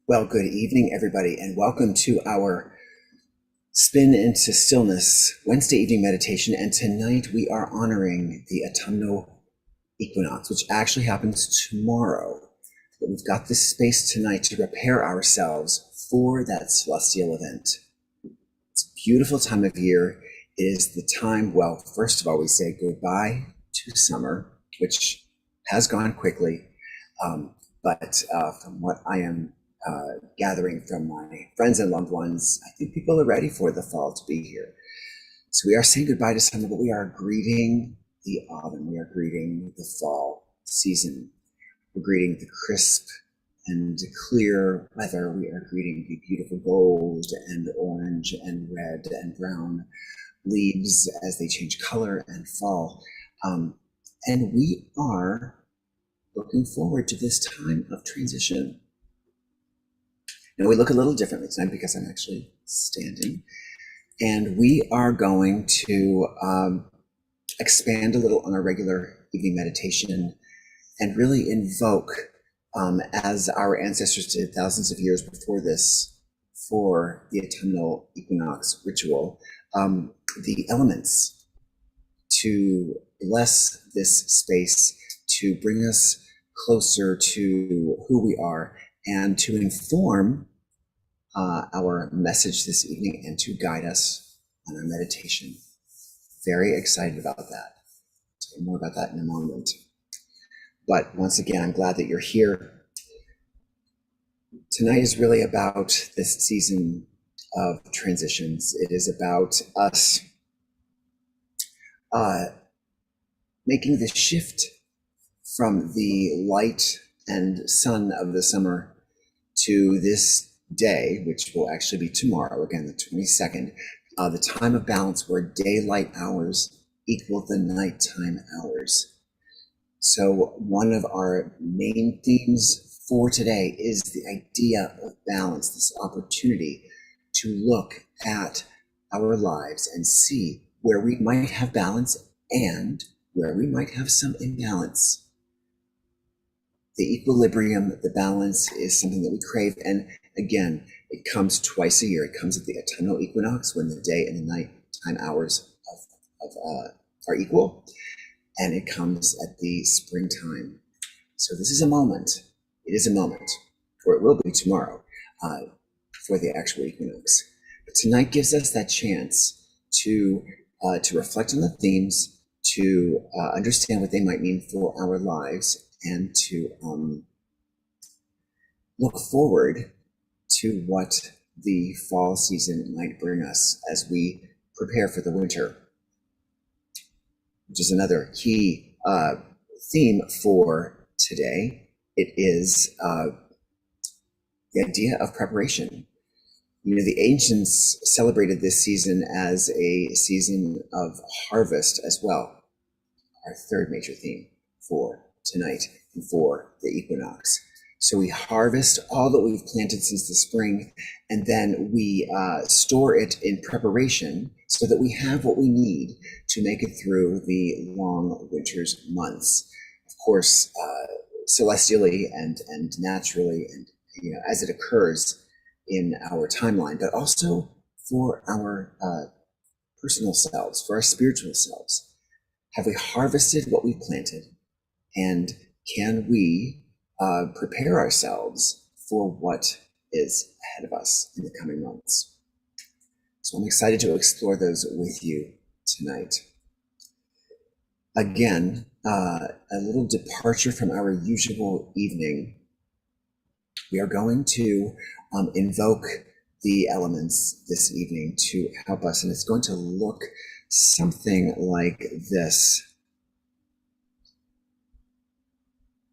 Well, good evening, everybody, and welcome to our Spin into Stillness Wednesday evening meditation. And tonight we are honoring the Autumnal Equinox, which actually happens tomorrow. But we've got this space tonight to prepare ourselves for that celestial event. It's a beautiful time of year. It is the time, well, first of all, we say goodbye to summer, which has gone quickly. But from what I am gathering from my friends and loved ones, I think people are ready for the fall to be here. So we are saying goodbye to summer, but we are greeting the autumn. We are greeting the fall season. We're greeting the crisp and clear weather. We are greeting the beautiful gold and orange and red and brown leaves as they change color and fall. And we are looking forward to this time of transition. Now we look a little differently tonight because I'm actually standing, and we are going to expand a little on our regular evening meditation and really invoke, as our ancestors did thousands of years before this, for the autumnal equinox ritual, the elements to bless this space, to bring us closer to who we are, and to inform our message this evening and to guide us on our meditation. Very excited about that. I'll say more about that in a moment. But once again, I'm glad that you're here. Tonight is really about this season of transitions. It is about us making the shift from the light and sun of the summer to this day, which will actually be tomorrow, again, the 22nd, the time of balance where daylight hours equal the nighttime hours. So one of our main themes for today is the idea of balance, this opportunity to look at our lives and see where we might have balance and where we might have some imbalance. The equilibrium, the balance is something that we crave. And again, it comes twice a year. It comes at the autumnal equinox when the day and the nighttime hours are equal. And it comes at the springtime. So this is a moment. It is a moment, or it will be tomorrow, for the actual equinox. But tonight gives us that chance to reflect on the themes, to understand what they might mean for our lives, and to look forward to what the fall season might bring us as we prepare for the winter, which is another key theme for today. It is the idea of preparation. You know, the ancients celebrated this season as a season of harvest as well, our third major theme for tonight and for the equinox. So we harvest all that we've planted since the spring, and then we store it in preparation so that we have what we need to make it through the long winter's months. Of course, celestially and naturally, and as it occurs in our timeline, but also for our personal selves, for our spiritual selves. Have we harvested what we planted? And can we prepare ourselves for what is ahead of us in the coming months? So I'm excited to explore those with you tonight. Again, a little departure from our usual evening. We are going to invoke the elements this evening to help us, and it's going to look something like this.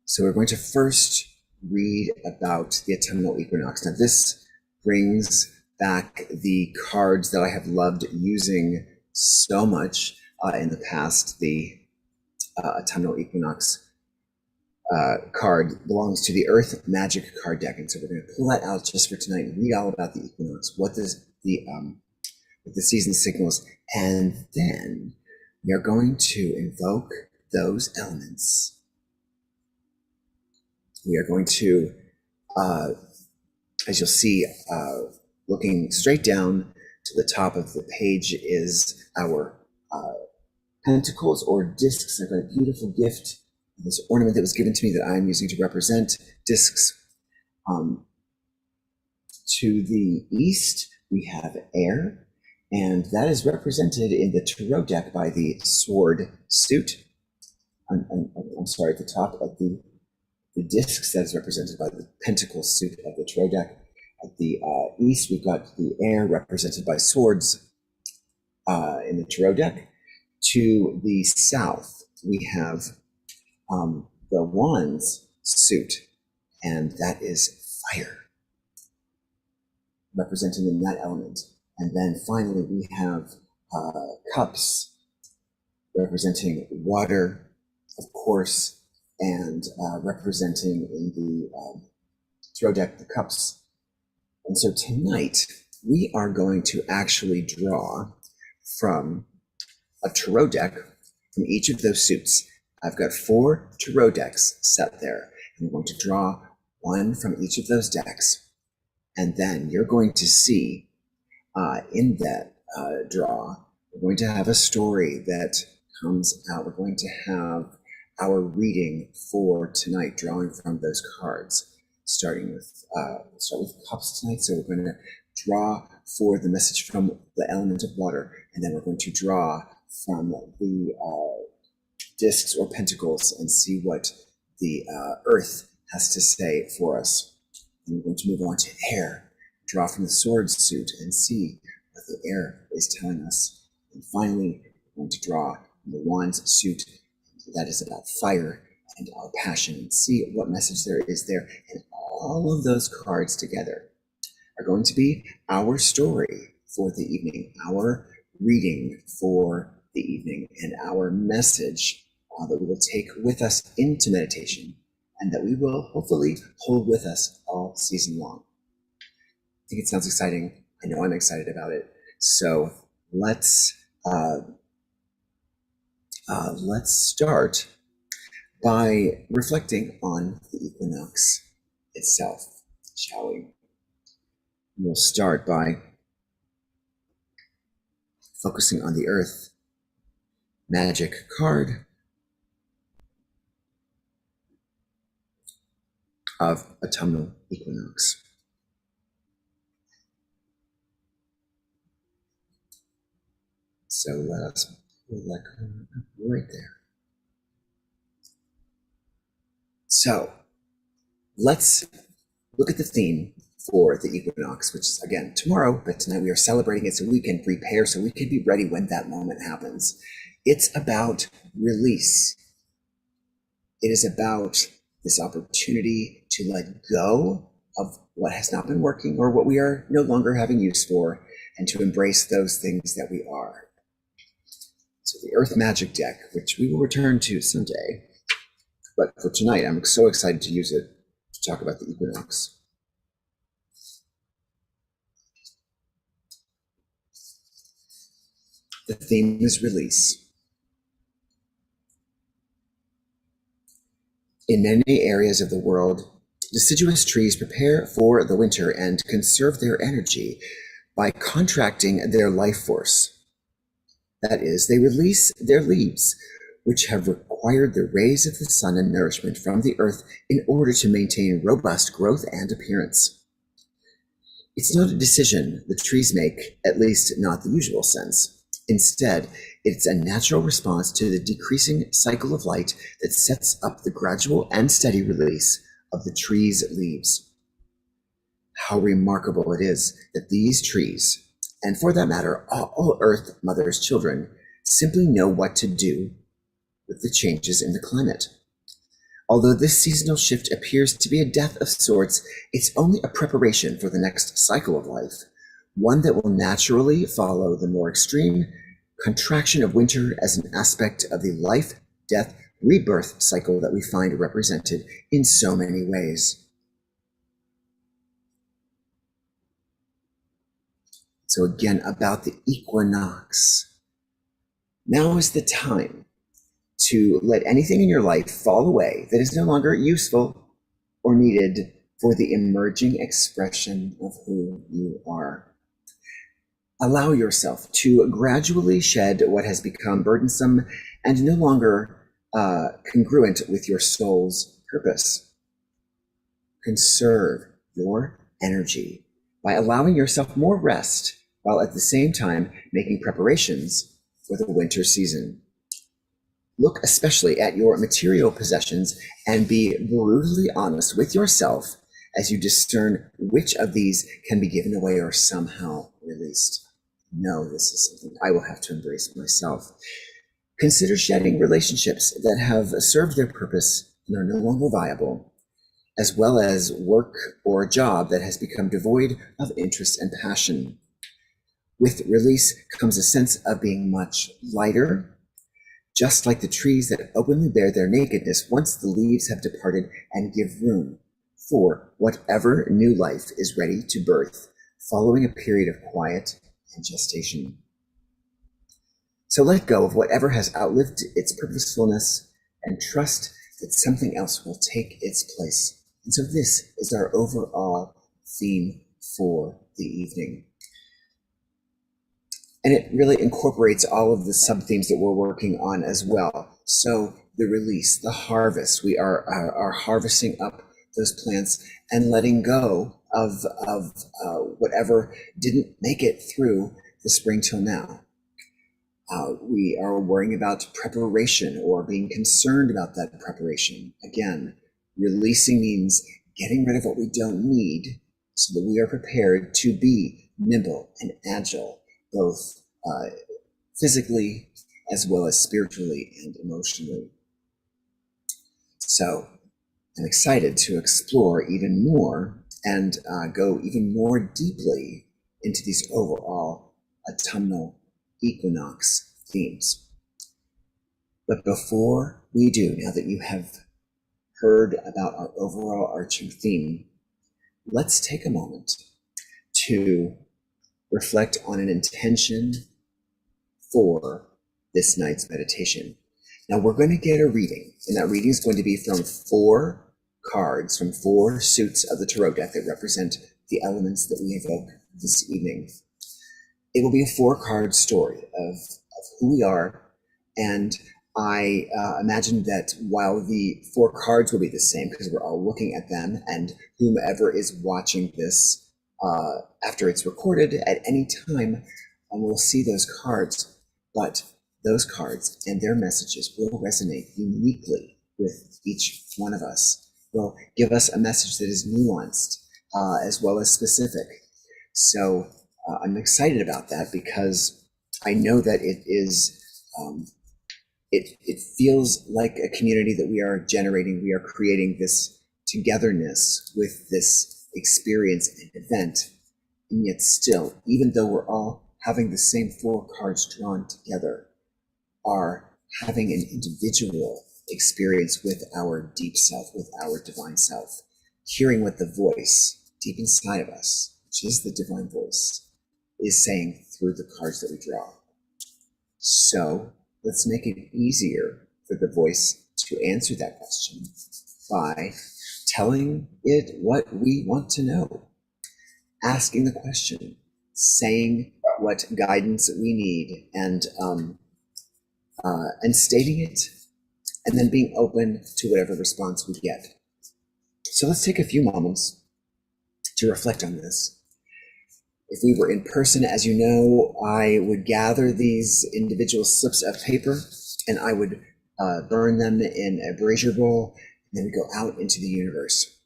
So we're going to first read about the autumnal equinox. Now this brings back the cards that I have loved using so much in the past. The autumnal equinox card belongs to the Earth Magic card deck, and so we're going to pull that out just for tonight and read all about the equinox, what the season signals, and then we are going to invoke those elements. We are going to, as you'll see, looking straight down to the top of the page is our pentacles or discs. I've got a beautiful gift, this ornament that was given to me that I'm using to represent discs. To the east, we have air, and that is represented in the tarot deck by the sword suit. I'm sorry, at the top, at the discs, that is represented by the pentacle suit of the tarot deck. At the east, we've got the air represented by swords in the tarot deck. To the south, we have the wands suit, and that is fire, represented in that element. And then finally, we have cups, representing water, of course, and representing in the tarot deck the cups. And so tonight, we are going to actually draw from a tarot deck from each of those suits. I've got 4 tarot decks set there, and we're going to draw one from each of those decks. And then you're going to see in that draw, we're going to have a story that comes out. We're going to have our reading for tonight, drawing from those cards, starting with cups tonight. So we're going to draw for the message from the element of water, and then we're going to draw from the discs or pentacles and see what the earth has to say for us. And we're going to move on to air, draw from the sword suit and see what the air is telling us. And finally, we're going to draw from the wands suit, that is about fire and our passion, and see what message there is there. And all of those cards together, are going to be our story for the evening, our reading for the evening, and our message that we will take with us into meditation and that we will hopefully hold with us all season long. I think it sounds exciting. I know I'm excited about it. So let's start by reflecting on the equinox itself, shall we? We'll start by focusing on the Earth magic card of Autumnal Equinox. So let us pull that card right there. So let's look at the theme for the equinox, which is again tomorrow, but tonight we are celebrating it so we can prepare, so we can be ready when that moment happens. It's about release. It is about this opportunity to let go of what has not been working or what we are no longer having use for, and to embrace those things that we are. So the Earth Magic deck, which we will return to someday, but for tonight, I'm so excited to use it to talk about the equinox. The theme is release. In many areas of the world, deciduous trees prepare for the winter and conserve their energy by contracting their life force. That is, they release their leaves, which have required the rays of the sun and nourishment from the earth in order to maintain robust growth and appearance. It's not a decision the trees make, at least not the usual sense. Instead, it's a natural response to the decreasing cycle of light that sets up the gradual and steady release of the tree's leaves. How remarkable it is that these trees, and for that matter, all Earth Mother's children, simply know what to do with the changes in the climate. Although this seasonal shift appears to be a death of sorts, it's only a preparation for the next cycle of life, one that will naturally follow the more extreme contraction of winter as an aspect of the life, death, rebirth cycle that we find represented in so many ways. So again, about the equinox. Now is the time to let anything in your life fall away that is no longer useful or needed for the emerging expression of who you are. Allow yourself to gradually shed what has become burdensome and no longer congruent with your soul's purpose. Conserve your energy by allowing yourself more rest while at the same time making preparations for the winter season. Look especially at your material possessions and be brutally honest with yourself as you discern which of these can be given away or somehow released. No, this is something I will have to embrace myself. Consider shedding relationships that have served their purpose and are no longer viable, as well as work or a job that has become devoid of interest and passion. With release comes a sense of being much lighter, just like the trees that openly bear their nakedness once the leaves have departed and give room for whatever new life is ready to birth, following a period of quiet and gestation. So let go of whatever has outlived its purposefulness and trust that something else will take its place. And so this is our overall theme for the evening. And it really incorporates all of the sub-themes that we're working on as well. So the release, the harvest, we are harvesting up those plants and letting go of whatever didn't make it through the spring till now. We are worrying about preparation or being concerned about that preparation. Again, releasing means getting rid of what we don't need so that we are prepared to be nimble and agile, both physically as well as spiritually and emotionally. So I'm excited to explore even more and go even more deeply into these overall autumnal equinox themes. But before we do, now that you have heard about our overall arching theme, let's take a moment to reflect on an intention for this night's meditation. Now we're going to get a reading, and that reading is going to be from 4 cards, from 4 suits of the tarot deck that represent the elements that we evoke this evening. It will be a 4-card story of who we are, and I imagine that while the 4 cards will be the same because we're all looking at them, and whomever is watching this after it's recorded at any time will see those cards, but those cards and their messages will resonate uniquely with each one of us, will give us a message that is nuanced as well as specific. So I'm excited about that because I know that it is it feels like a community that we are generating. We are creating this togetherness with this experience and event. And yet still, even though we're all having the same 4 cards drawn together, are having an individual experience with our deep self, with our divine self, hearing what the voice deep inside of us, which is the divine voice, is saying through the cards that we draw. So let's make it easier for the voice to answer that question by telling it what we want to know, asking the question, saying what guidance we need, and stating it, and then being open to whatever response we get. So let's take a few moments to reflect on this. If we were in person, as you know, I would gather these individual slips of paper and I would burn them in a brazier bowl and then go out into the universe.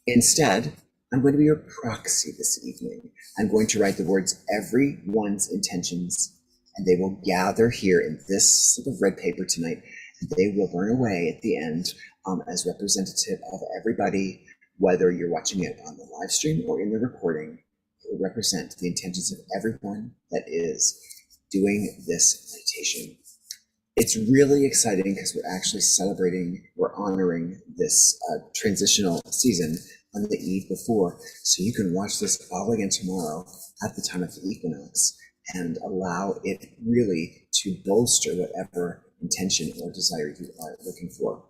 Instead, I'm going to be your proxy this evening. I'm going to write the words everyone's intentions, and they will gather here in this slip of red paper tonight, and they will burn away at the end as representative of everybody, whether you're watching it on the live stream or in the recording. It will represent the intentions of everyone that is doing this meditation. It's really exciting because we're actually celebrating, we're honoring this transitional season on the eve before. So you can watch this all again tomorrow at the time of the equinox and allow it really to bolster whatever intention or desire you are looking for.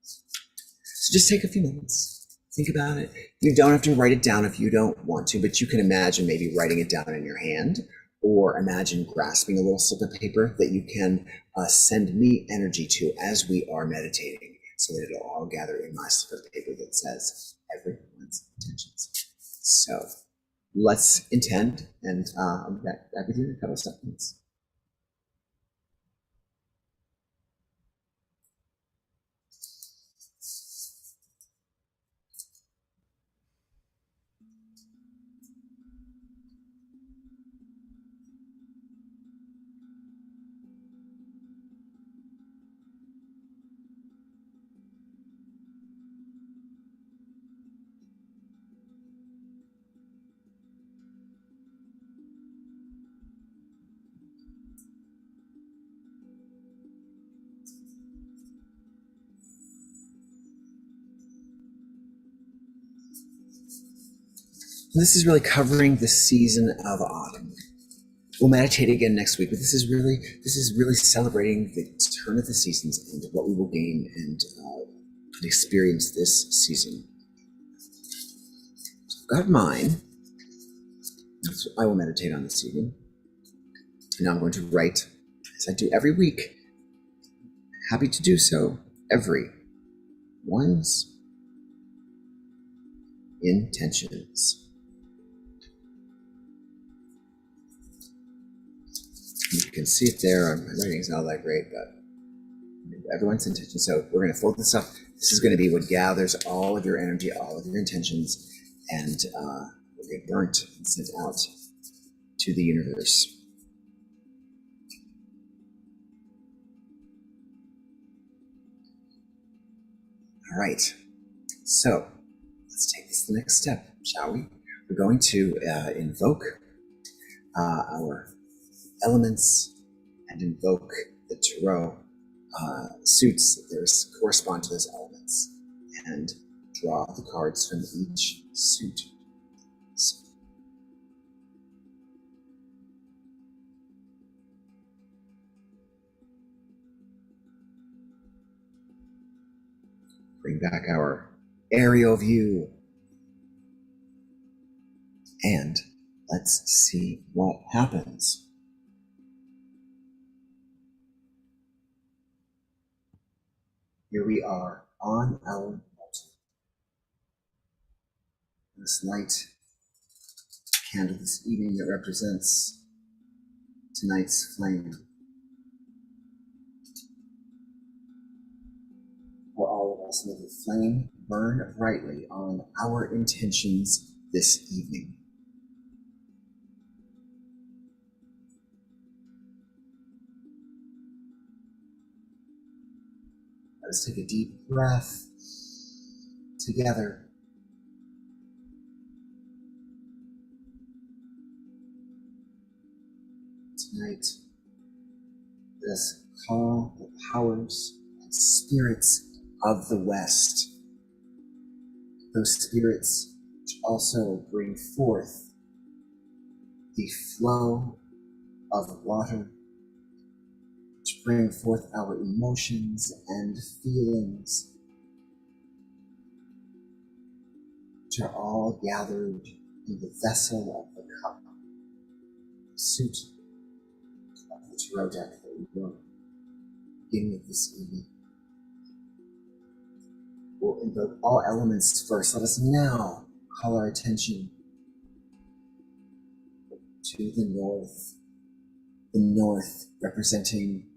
So just take a few moments. Think about it. You don't have to write it down if you don't want to, but you can imagine maybe writing it down in your hand, or imagine grasping a little slip of paper that you can send me energy to as we are meditating, so that it'll all gather in my slip of paper that says everyone's intentions. So let's intend, and I'll be back with you in a couple of seconds. This is really covering the season of autumn. We'll meditate again next week, but this is really celebrating the turn of the seasons and what we will gain and experience this season. So I've got mine. That's what I will meditate on this evening. And now I'm going to write, as I do every week. Happy to do so. Everyone's intentions. You can see it there. My writing's not that great, but everyone's intentions. So we're going to fold this up. This is going to be what gathers all of your energy, all of your intentions, and will get burnt and sent out to the universe. All right. So let's take this to the next step, shall we? We're going to invoke our elements and invoke the tarot suits that correspond to those elements and draw the cards from each suit. So, bring back our aerial view and let's see what happens. Here we are on our altar. This light candle this evening that represents tonight's flame. For all of us, may the flame burn brightly on our intentions this evening. Let us take a deep breath together. Tonight, let us call the powers and spirits of the West, those spirits which also bring forth the flow of water, which bring forth our emotions and feelings, which are all gathered in the vessel of the cup, the suit of the tarot deck that we will begin with this evening. We'll invoke all elements first. Let us now call our attention to the north representing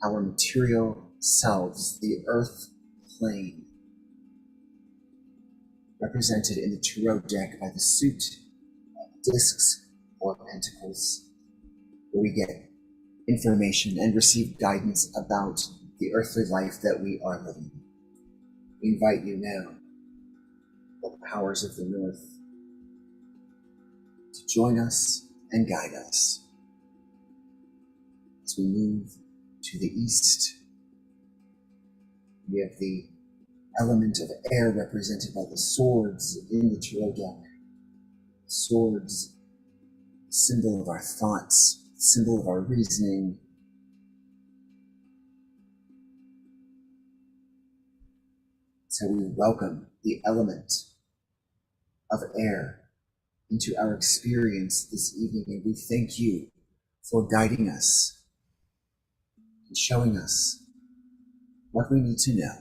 our material selves, the earth plane, represented in the tarot deck by the suit of discs or pentacles, where we get information and receive guidance about the earthly life that we are living. We invite you now, the powers of the north, to join us and guide us as we move to the east. We have the element of air represented by the swords in the tarot deck. Swords, symbol of our thoughts, symbol of our reasoning. So we welcome the element of air into our experience this evening, and we thank you for guiding us and showing us what we need to know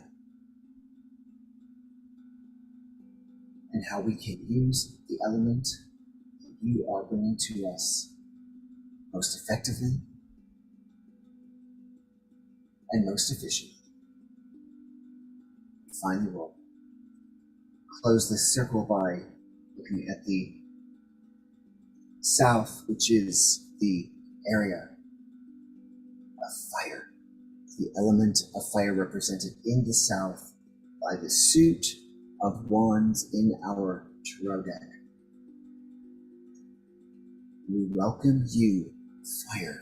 and how we can use the element that you are bringing to us most effectively and most efficiently. Finally, we'll close this circle by looking at the south, which is the area of fire. The element of fire represented in the south by the suit of wands in our tarot deck. We welcome you, fire.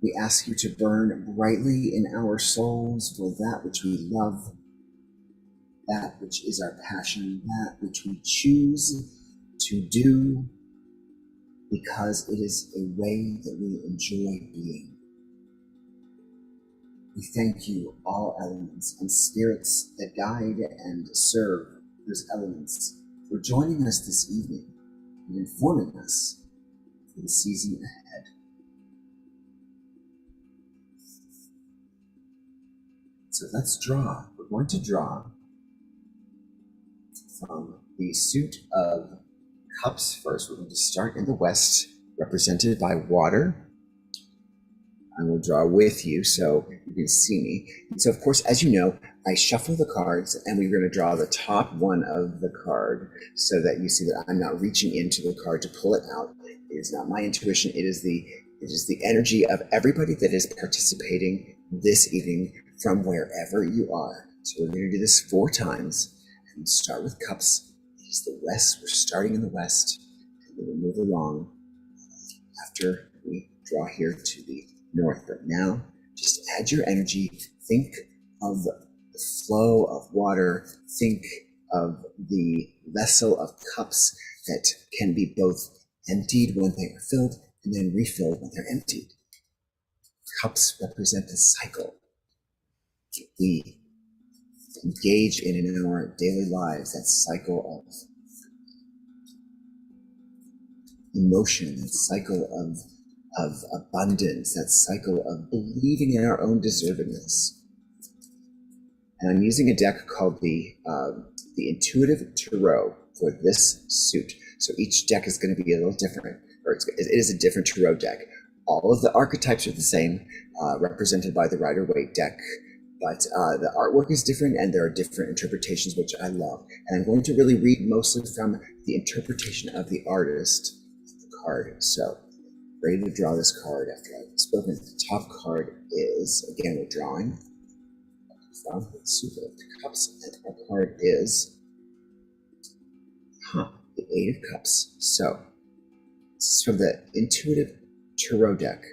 We ask you to burn brightly in our souls for that which we love, that which is our passion, that which we choose to do because it is a way that we enjoy being. We thank you, all elements and spirits that guide and serve those elements, for joining us this evening and informing us for the season ahead. So let's draw. We're going to draw from the suit of cups first. We're going to start in the west, represented by water. I will draw with you so you can see me. And so, of course, as you know, I shuffle the cards and we're going to draw the top one of the card so that you see that I'm not reaching into the card to pull it out. It is not my intuition. It is the energy of everybody that is participating this evening from wherever you are. So we're going to do this 4 times. And start with cups. It is the west. We're starting in the west, and we will move along after we draw here to the north. But now, just add your energy. Think of the flow of water. Think of the vessel of cups that can be both emptied when they are filled and then refilled when they're emptied. Cups represent the cycle we engage in our daily lives, that cycle of emotion, that cycle of abundance, that cycle of believing in our own deservedness. And I'm using a deck called the Intuitive Tarot for this suit. So each deck is going to be a little different, or it is a different tarot deck. All of the archetypes are the same, represented by the Rider-Waite deck, but the artwork is different and there are different interpretations, which I love. And I'm going to really read mostly from the interpretation of the artist of the card. So, ready to draw this card after I've spoken. The top card is, again, we're drawing from the Suit of Cups, and our card is the Eight of Cups. So, this is from the Intuitive Tarot deck.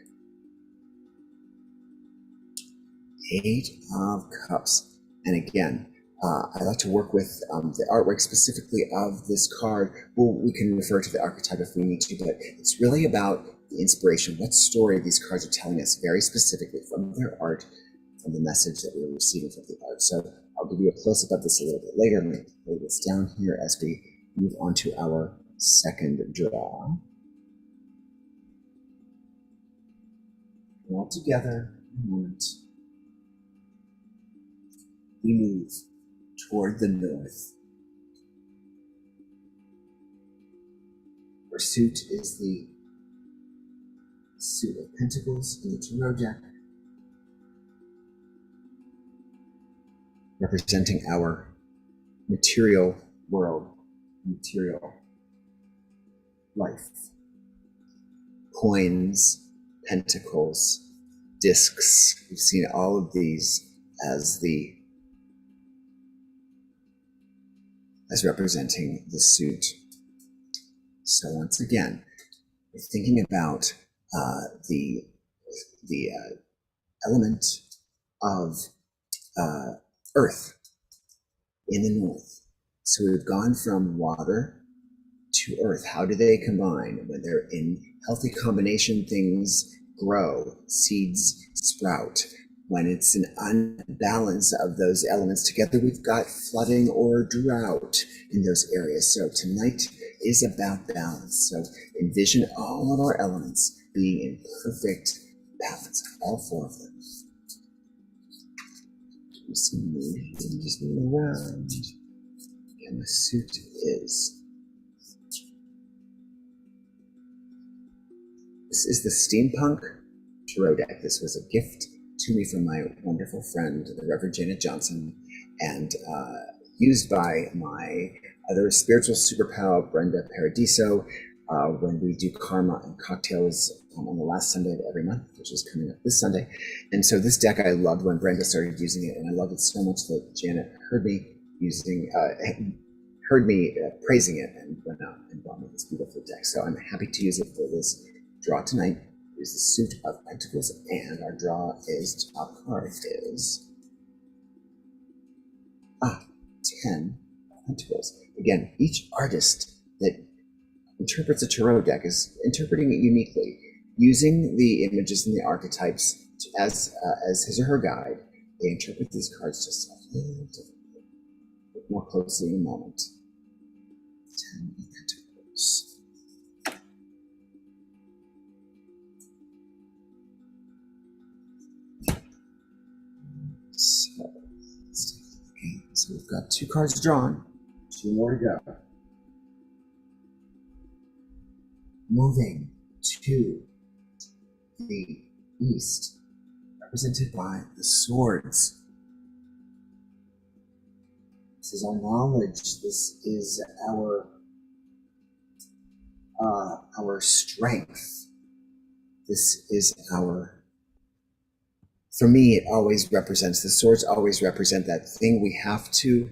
Eight of Cups. And again, I like to work with the artwork specifically of this card. Well, we can refer to the archetype if we need to, but it's really about the inspiration, what story these cards are telling us very specifically from their art, from the message that we're receiving from the art. So I'll give you a close-up of this a little bit later. I'm going to lay this down here as we move on to our second draw. And all together in a moment, we move toward the north. Our suit is the Suit of Pentacles in the Tarot deck, representing our material world, material life. Coins, pentacles, discs. We've seen all of these as representing the suit. So once again, we're thinking about the element of earth in the north. So we've gone from water to earth. How do they combine? When they're in healthy combination, things grow, seeds sprout. When it's an unbalance of those elements together, we've got flooding or drought in those areas. So tonight is about balance. So envision all of our elements being in perfect balance, all four of them. Just move around. And the suit is. This is the Steampunk Tarot deck. This was a gift to me from my wonderful friend, the Reverend Janet Johnson, and used by my other spiritual superpower, Brenda Paradiso, when we do karma and cocktails on the last Sunday of every month, which is coming up this Sunday. And so this deck I loved when Brenda started using it, and I loved it so much that Janet heard me praising it and went out and bought me this beautiful deck. So I'm happy to use it for this draw tonight. Is the Suit of Pentacles, and our draw is, top card is 10 of Pentacles. Again, each artist that interprets a tarot deck is interpreting it uniquely, using the images and the archetypes as his or her guide. They interpret these cards just a little differently. Look more closely in a moment. 10 of Pentacles. So, let's take a look again. So we've got 2 cards drawn, 2 more to go. Moving to the east, represented by the swords. This is our knowledge. This is our strength. This is our. For me, it always represents, the swords always represent that thing we have to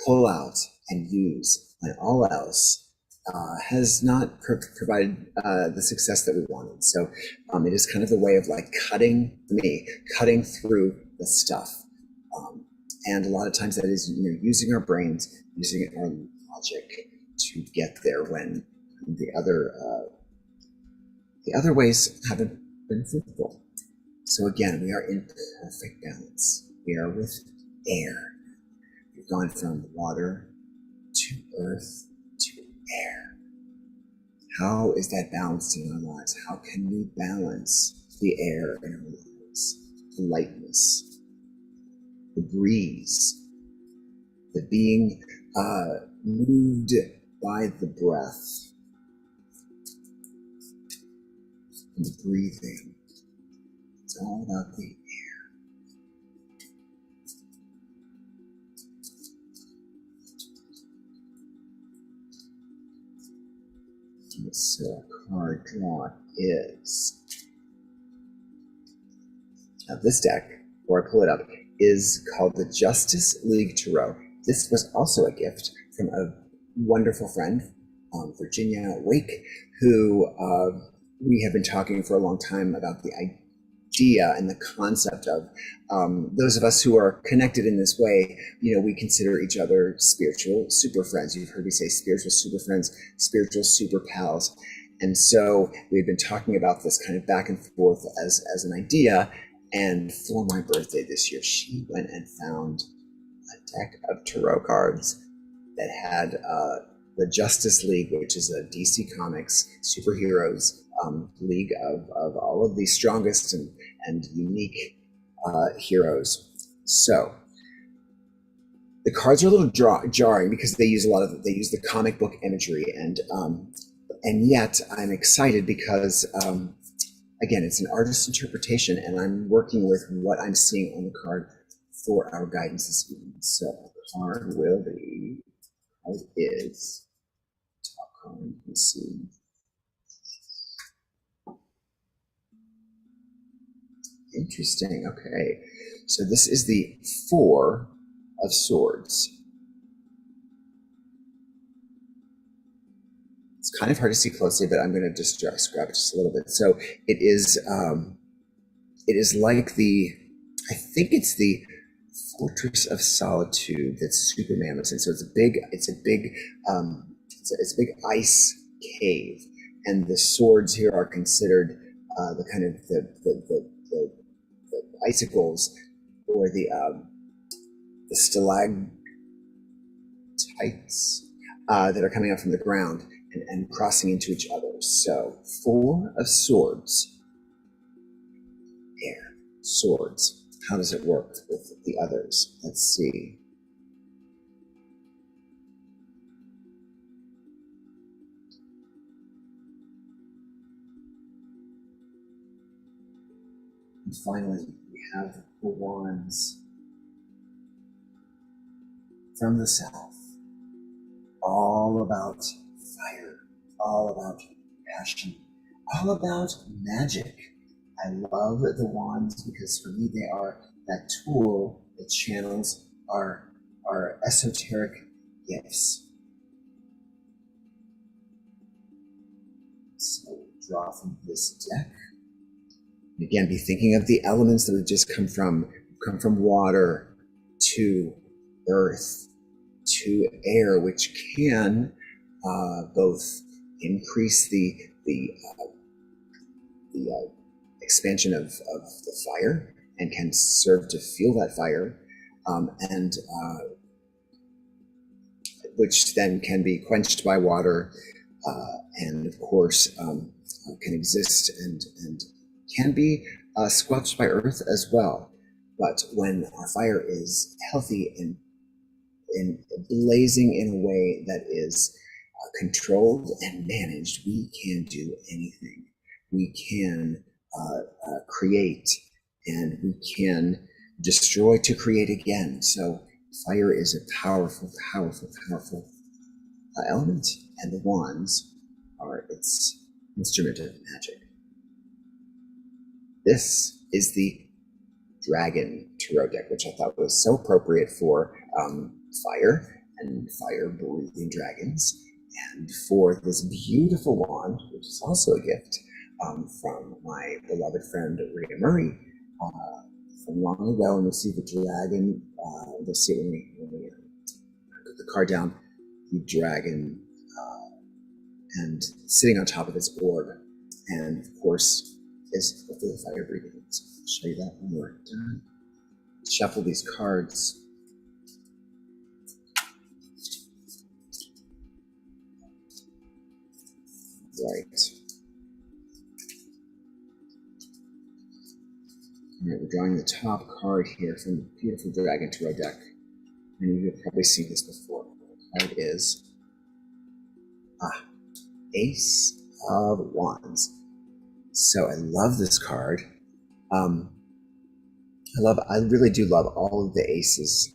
pull out and use when all else has not provided the success that we wanted. So it is kind of the way of like cutting through the stuff. And a lot of times that is, using our brains, using our logic to get there when the other ways haven't been fruitful. So again, we are in perfect balance. We are with air. We've gone from water to earth to air. How is that balanced in our lives? How can we balance the air in our lives? The lightness, the breeze, the being moved by the breath, and the breathing. It's all about the air. So our card draw is, now this deck, before I pull it up, is called the Justice League Tarot. This was also a gift from a wonderful friend, Virginia Wake, who we have been talking for a long time about the idea and the concept of those of us who are connected in this way. We consider each other spiritual super friends. You've heard me say spiritual super friends, spiritual super pals. And so we've been talking about this kind of back and forth as an idea. And for my birthday this year, she went and found a deck of tarot cards that had the Justice League, which is a DC Comics superheroes league of all of the strongest and unique heroes. So the cards are a little jarring because they use the comic book imagery, and yet I'm excited because again, it's an artist's interpretation, and I'm working with what I'm seeing on the card for our guidance this evening. So the card will be, as is, top card, you can see. Interesting, okay. So this is the Four of Swords. It's kind of hard to see closely, but I'm going to just describe it just a little bit. So it is like I think it's the Fortress of Solitude that Superman was in. So it's a big ice cave, and the swords here are considered the kind of the icicles or the stalactites that are coming up from the ground and crossing into each other. So Four of Swords, air, swords. How does it work with the others? Let's see. And finally, we have the Wands from the south. All about fire, all about passion, all about magic. I love the wands because for me they are that tool that channels our esoteric gifts. So draw from this deck. And again, be thinking of the elements that have just come from water to earth to air, which can both increase the expansion of the fire and can serve to fuel that fire, and which then can be quenched by water, and of course can exist and can be squelched by earth as well. But when our fire is healthy and blazing in a way that is controlled and managed, we can do anything. We can create, and we can destroy to create again. So fire is a powerful, powerful, powerful element, and the wands are its instrument of magic. This is the Dragon Tarot deck, which I thought was so appropriate for fire and fire-breathing dragons. And for this beautiful wand, which is also a gift from my beloved friend Rita Murray, from long ago, and you'll see the dragon, you'll see it when we put the card down, the dragon, and sitting on top of its orb, and of course, is the fire breathing. So I'll show you that when we're done. Shuffle these cards. Right. All right, we're drawing the top card here from the beautiful Dragon Tarot deck. And you've probably seen this before. The card is Ace of Wands. So I love this card. I really do love all of the aces,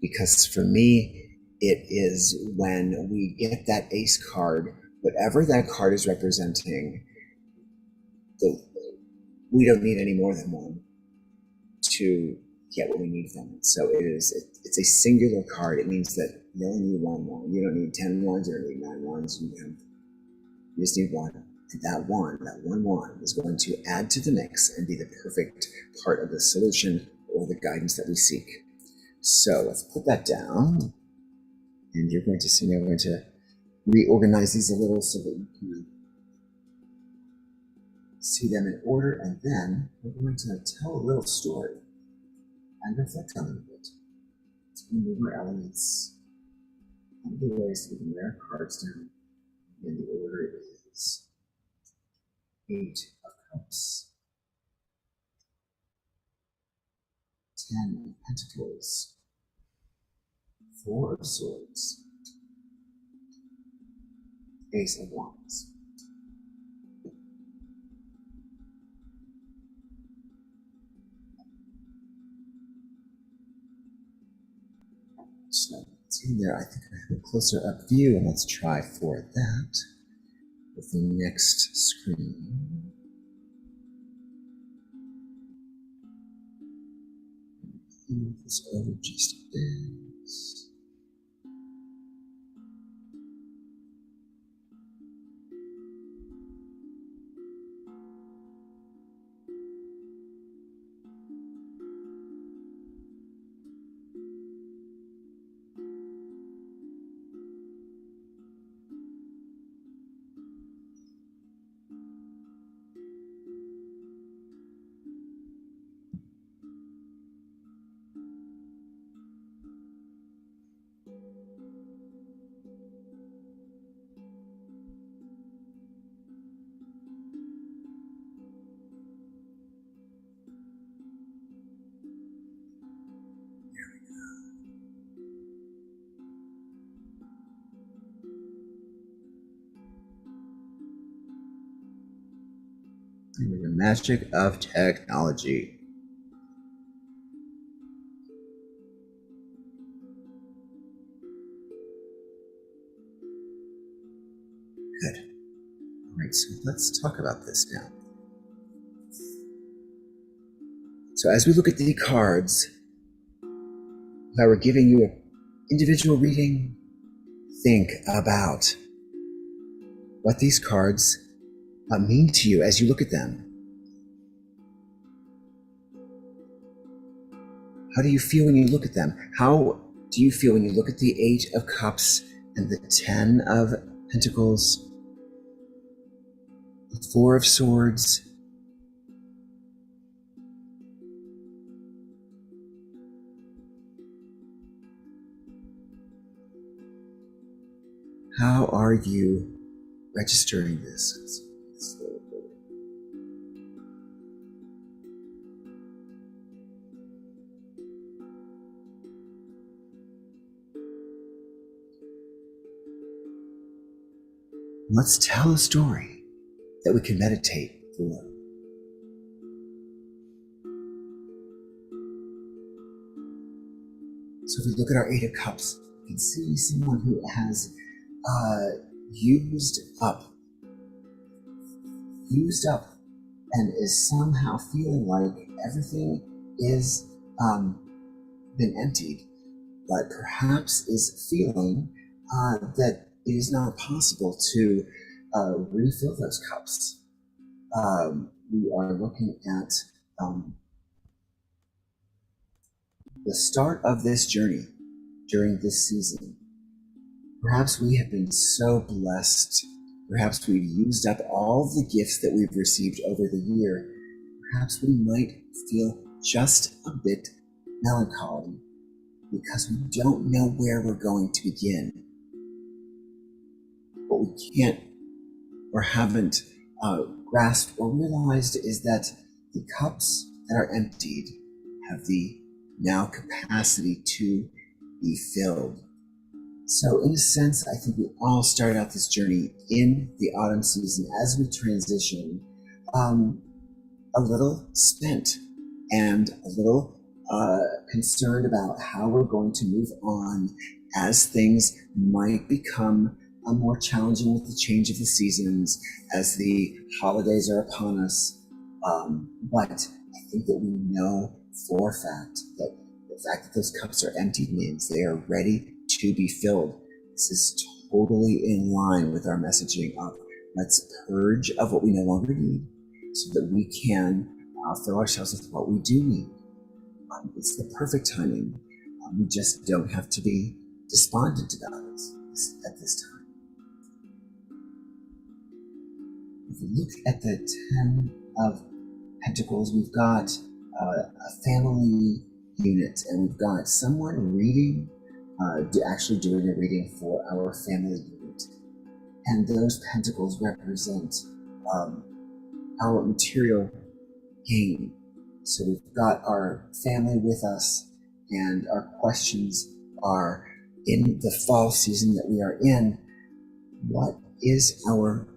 because for me, it is when we get that ace card, whatever that card is representing, we don't need any more than one to get what we need from it. So it's a singular card. It means that you only need one wand. You don't need 10 wands, you don't need 9 wands. You just need one. And that one wand is going to add to the mix and be the perfect part of the solution or the guidance that we seek. So let's put that down. And you're going to see now we're going to reorganize these a little so that you can see them in order. And then we're going to tell a little story and reflect on it a bit. So we move our elements out of the way so we can lay our cards down. And the order is 8 of Cups, 10 of Pentacles, 4 of Swords, Ace of Wands. So it's in there. I think I have a closer up view, and let's try for that with the next screen. Move this over just a bit. The magic of technology. Good. All right, so let's talk about this now. So as we look at the cards, if I were giving you an individual reading, think about what these cards mean to you as you look at them. How do you feel when you look at them? How do you feel when you look at the 8 of Cups and the 10 of Pentacles, the 4 of Swords, how are you registering this? Let's tell a story that we can meditate for. So if we look at our 8 of Cups, you can see someone who has used up, and is somehow feeling like everything is been emptied. but perhaps is feeling that it is not possible to refill those cups. We are looking at the start of this journey during this season. Perhaps we have been so blessed. Perhaps we've used up all the gifts that we've received over the year. Perhaps we might feel just a bit melancholy because we don't know where we're going to begin. What we can't or haven't grasped or realized is that the cups that are emptied have the now capacity to be filled. So in a sense, I think we all start out this journey in the autumn season as we transition a little spent and a little concerned about how we're going to move on as things might become more challenging with the change of the seasons, as the holidays are upon us. But I think that we know for a fact that the fact that those cups are emptied means they are ready to be filled. This is totally in line with our messaging of let's purge of what we no longer need so that we can fill ourselves with what we do need. It's the perfect timing. We just don't have to be despondent about it at this time. If we look at the 10 of Pentacles, we've got a family unit, and we've got someone reading, actually doing a reading for our family unit. And those pentacles represent our material gain. So we've got our family with us, and our questions are, in the fall season that we are in, what is our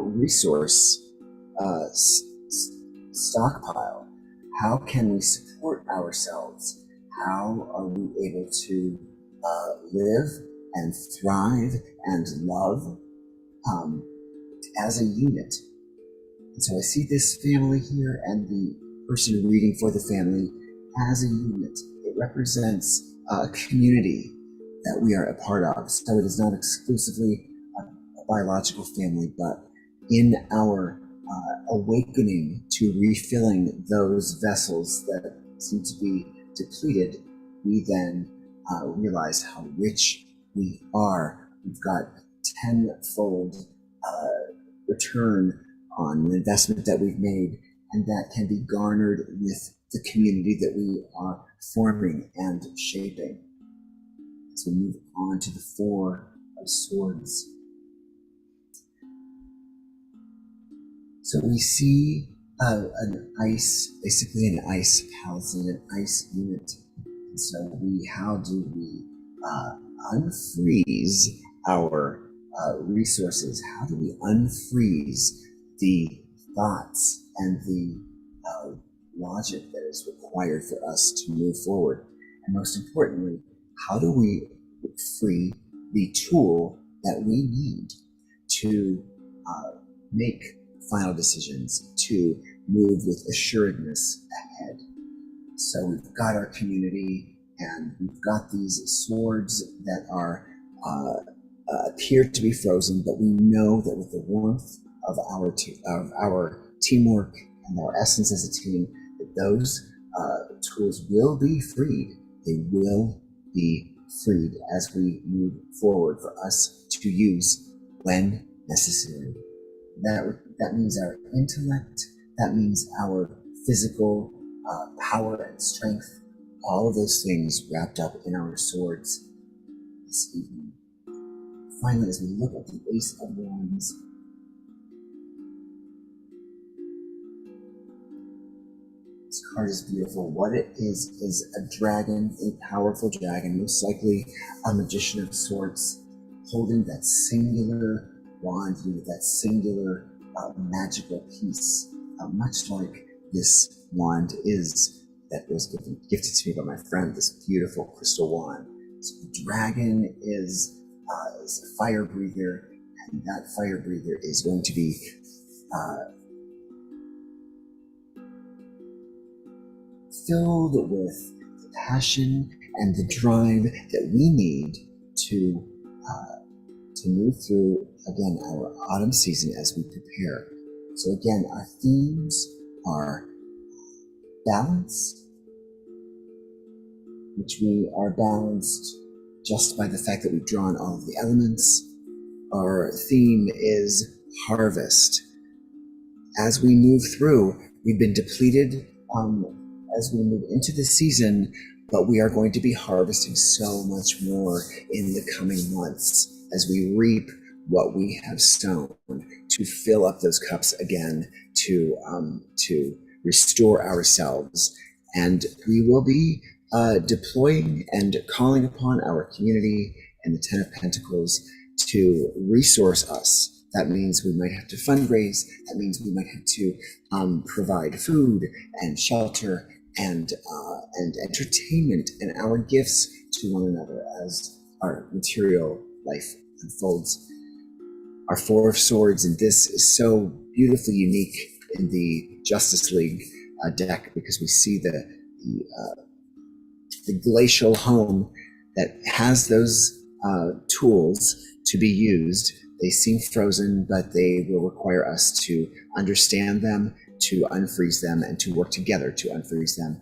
resource stockpile? How can we support ourselves? How are we able to live and thrive and love as a unit? And so I see this family here and the person reading for the family as a unit. It represents a community that we are a part of. So it is not exclusively a biological family, but in our awakening to refilling those vessels that seem to be depleted, we then realize how rich we are. We've got tenfold return on the investment that we've made, and that can be garnered with the community that we are forming and shaping. So we move on to the Four of Swords. So we see basically an ice palace and an ice unit. And so how do we unfreeze our resources? How do we unfreeze the thoughts and the logic that is required for us to move forward? And most importantly, how do we free the tool that we need to make final decisions, to move with assuredness ahead? So we've got our community, and we've got these swords that are appear to be frozen, but we know that with the warmth of our teamwork and our essence as a team, that those tools will be freed. They will be freed as we move forward for us to use when necessary. That means our intellect, that means our physical power and strength, all of those things wrapped up in our swords this evening. Finally, as we look at the Ace of Wands, this card is beautiful. What it is a dragon, a powerful dragon, most likely a magician of sorts, holding that singular wand with that singular magical piece, much like this wand that was gifted to me by my friend, this beautiful crystal wand. So the dragon is a fire breather, and that fire breather is going to be filled with the passion and the drive that we need to move through, again, our autumn season as we prepare. So again, our themes are balance, which we are balanced just by the fact that we've drawn all of the elements. Our theme is harvest. As we move through, we've been depleted as we move into the season, but we are going to be harvesting so much more in the coming months as we reap what we have sown, to fill up those cups again, to restore ourselves. And we will be deploying and calling upon our community and the Ten of Pentacles to resource us. That means we might have to fundraise. That means we might have to provide food and shelter and entertainment and our gifts to one another as our material life unfolds. Our Four of Swords, and this is so beautifully unique in the Justice League deck, because we see the glacial home that has those tools to be used. They seem frozen, but they will require us to understand them, to unfreeze them, and to work together to unfreeze them.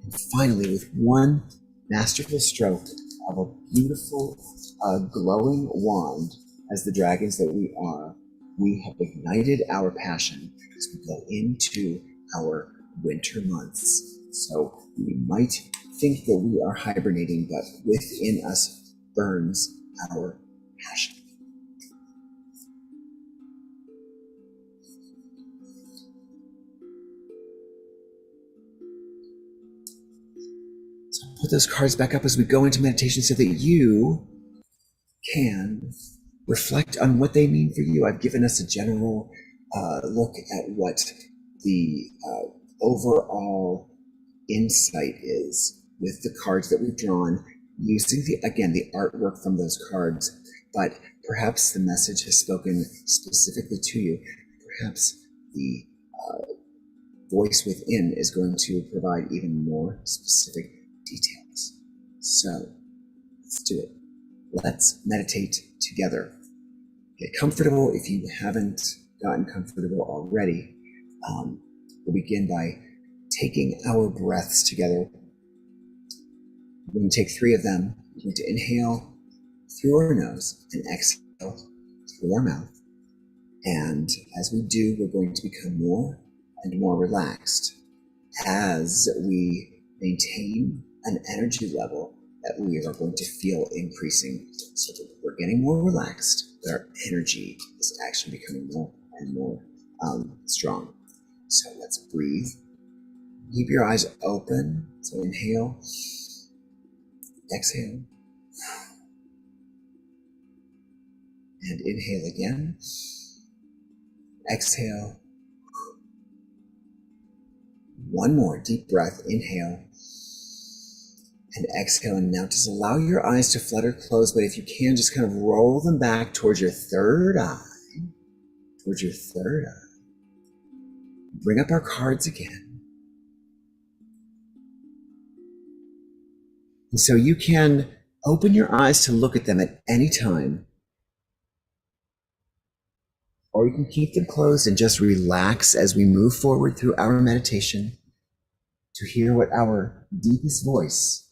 And finally, with one masterful stroke of a beautiful glowing wand, as the dragons that we are, we have ignited our passion as we go into our winter months. So we might think that we are hibernating, but within us burns our passion. So put those cards back up as we go into meditation so that you can reflect on what they mean for you. I've given us a general look at what the overall insight is with the cards that we've drawn, using the artwork from those cards. But perhaps the message has spoken specifically to you. Perhaps the voice within is going to provide even more specific details. So let's do it. Let's meditate together. Get comfortable if you haven't gotten comfortable already. We'll begin by taking our breaths together. We're going to take 3 of them. We're going to inhale through our nose and exhale through our mouth. And as we do, we're going to become more and more relaxed as we maintain an energy level that we are going to feel increasing. So that we're getting more relaxed, but our energy is actually becoming more and more strong. So let's breathe. Keep your eyes open. So inhale, exhale, and inhale again. Exhale. One more deep breath. Inhale and exhale. And now just allow your eyes to flutter closed, but if you can, just kind of roll them back towards your third eye. Towards your third eye. Bring up our cards again. And so you can open your eyes to look at them at any time, or you can keep them closed and just relax as we move forward through our meditation to hear what our deepest voice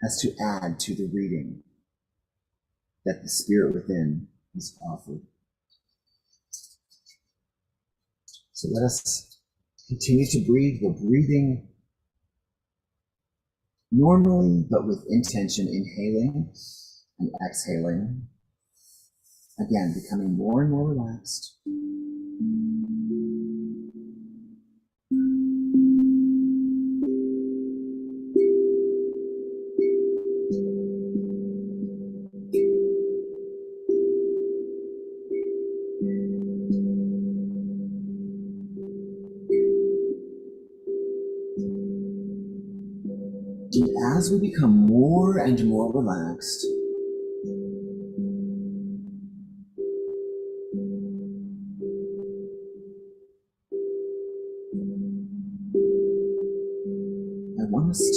has to add to the reading that the Spirit within has offered. So let us continue to breathe. We're breathing normally, but with intention, inhaling and exhaling. Again, becoming more and more relaxed. And as we become more and more relaxed,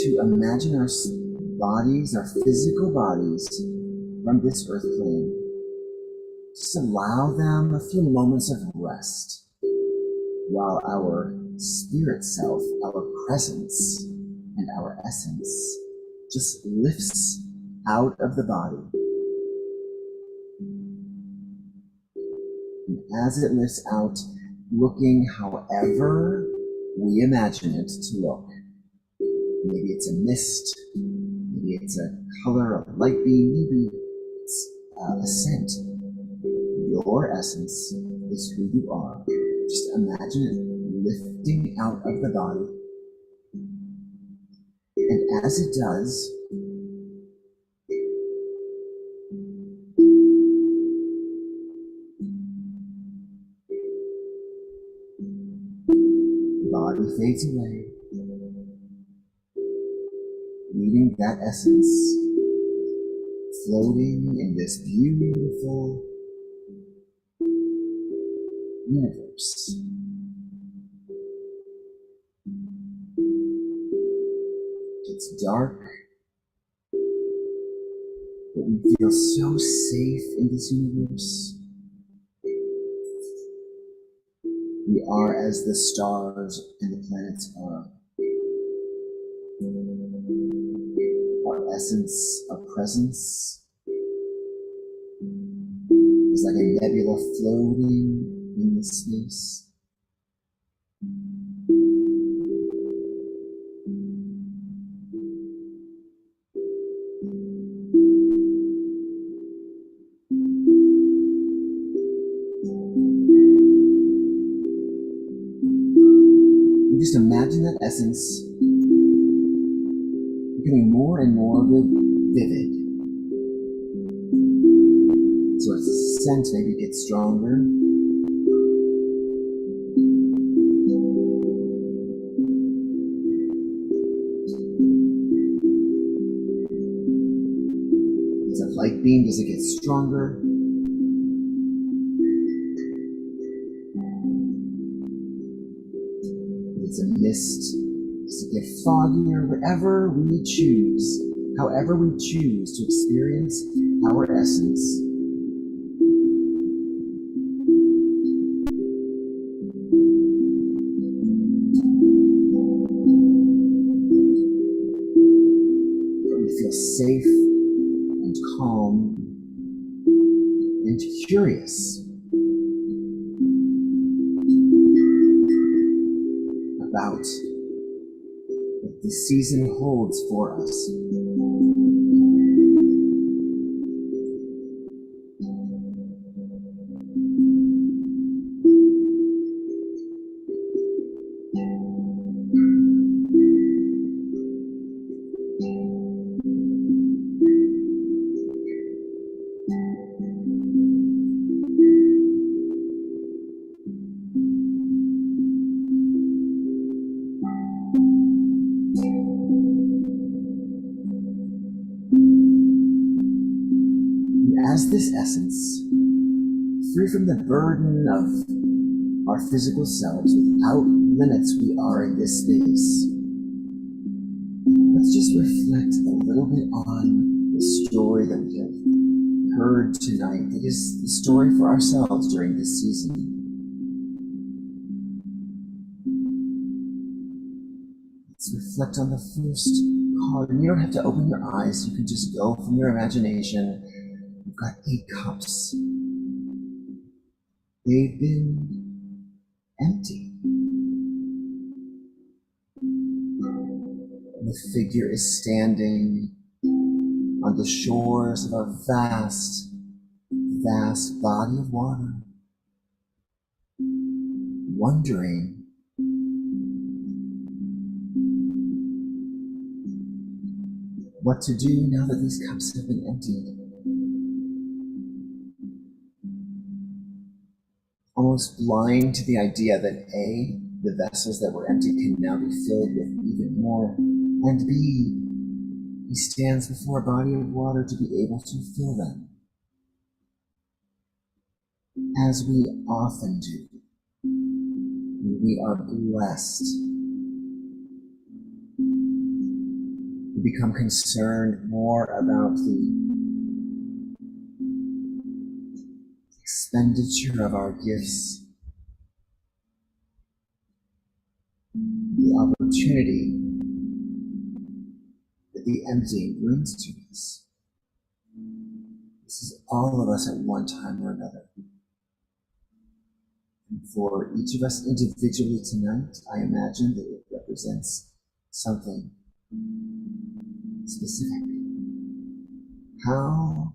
to imagine our bodies, our physical bodies, from this earth plane. Just allow them a few moments of rest while our spirit self, our presence, and our essence just lifts out of the body. And as it lifts out, looking however we imagine it to look. Maybe it's a mist, maybe it's a color of light beam, maybe it's a scent. Your essence is who you are. Just imagine it lifting out of the body. And as it does, the body fades away, leaving that essence floating in this beautiful universe. It's dark, but we feel so safe in this universe. We are as the stars and the planets are. Our essence, our presence is like a nebula floating in the space. And just imagine that essence becoming more and more vivid. So its scent maybe gets stronger. As a light beam, does it get stronger? If it's a mist, does it get foggier? Whatever we choose, however we choose to experience our essence, we feel safe and calm and curious about what this season holds for us. As this essence, free from the burden of our physical selves, without limits we are in this space, let's just reflect a little bit on the story that we have heard tonight. It is the story for ourselves during this season. Let's reflect on the first card. And you don't have to open your eyes, you can just go from your imagination. We've got 8 cups. They've been empty. The figure is standing on the shores of a vast, vast body of water, wondering what to do now that these cups have been emptied. Almost blind to the idea that A, the vessels that were empty can now be filled with even more, and B, he stands before a body of water to be able to fill them, as we often do. We are blessed We become concerned more about the expenditure of our gifts, the opportunity that the emptying brings to us. This is all of us at one time or another. And for each of us individually tonight, I imagine that it represents something specific. How